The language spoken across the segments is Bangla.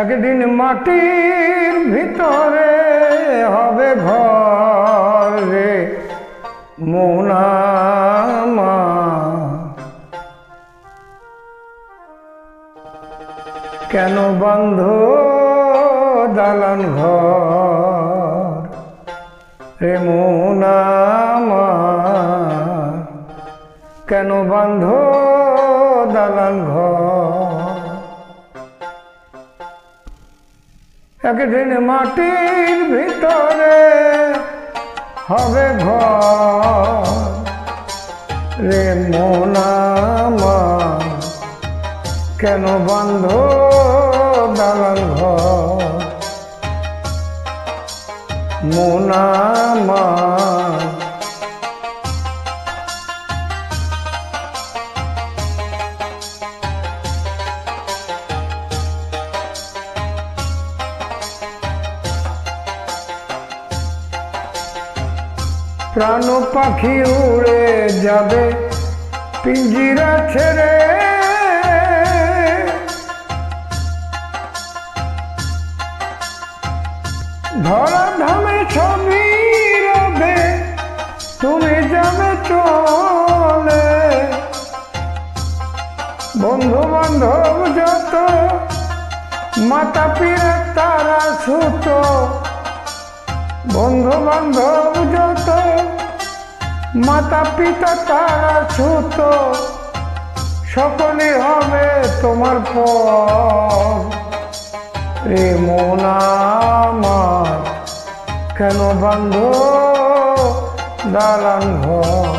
একদিন মাটির ভিতরে হবে ঘর রে মোনা মা। কেন বন্ধ দালান ঘর রে মোনা মা। কেন বন্ধ দালান ঘর। একদিন মাটির ভিতরে হবে ঘর রে মোনা মা। কেন বন্ধ দালান ঘর মোনা মা। প্রাণ পাখি উড়ে যাবে পিঞ্জিরা ছেড়ে। ধরা ধামে ছবি রবে তুমি যাবে চলে। বন্ধু বান্ধব যত মাতা পিতা তারা ছুত। বন্ধু বান্ধব যত মাতা পিতা তারা ছুত। সকলে হবে তোমার পর রে মোনা মা। কেন বন্ধ দালান ঘর।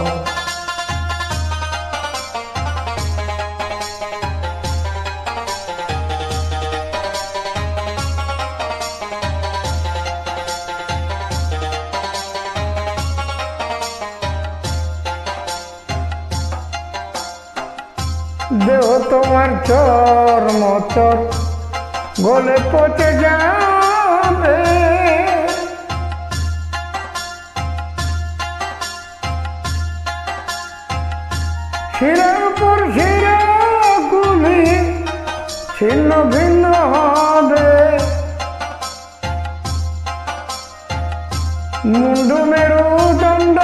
দেহ তোমার চর্মচর গলে পচে যাবে। শিরার উপর শিরা গুলি ছিন্ন ভিন্ন হবে। মুন্ডু মেরুদণ্ড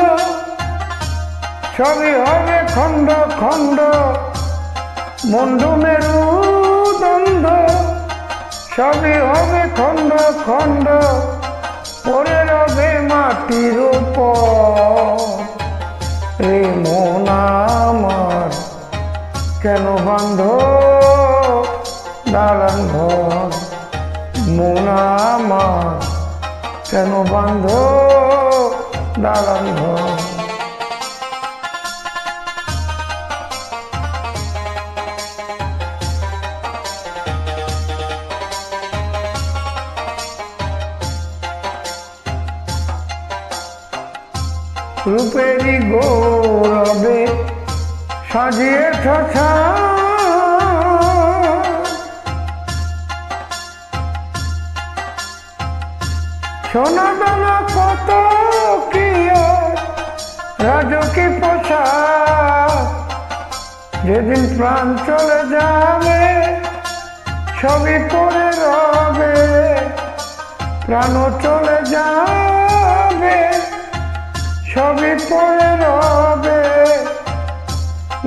সবই হবে খণ্ড খণ্ড। মুন্ডু মেরুদণ্ড সবই হবে খণ্ড খণ্ড। পরে রবে মাটির উপর রে মোনা আমার। কেন বান্ধ দালান ঘর মোনা আমার। কেন বান্ধ দালান ঘর। রূপেরই গৌরবে সাজিয়ে ছছা। সোনা দানা কত কি রাজকি পোষা। যেদিন প্রাণ চলে যাবে সবই পড়ে রবে। প্রাণ চলে যাবে সবই পড়ে রবে।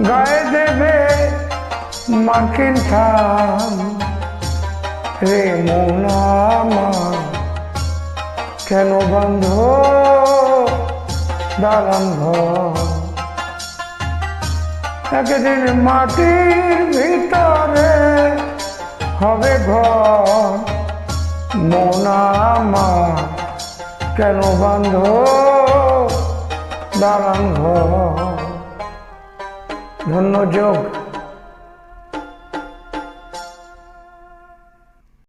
গায়ে দেবে মাখিন থান রে মোনা মা। কেন বন্ধ দালান ঘর। একদিন মাটির ভিতরে হবে ঘর মোনা মা। কেন বন্ধ দালান ঘর। ধন্য যোগ।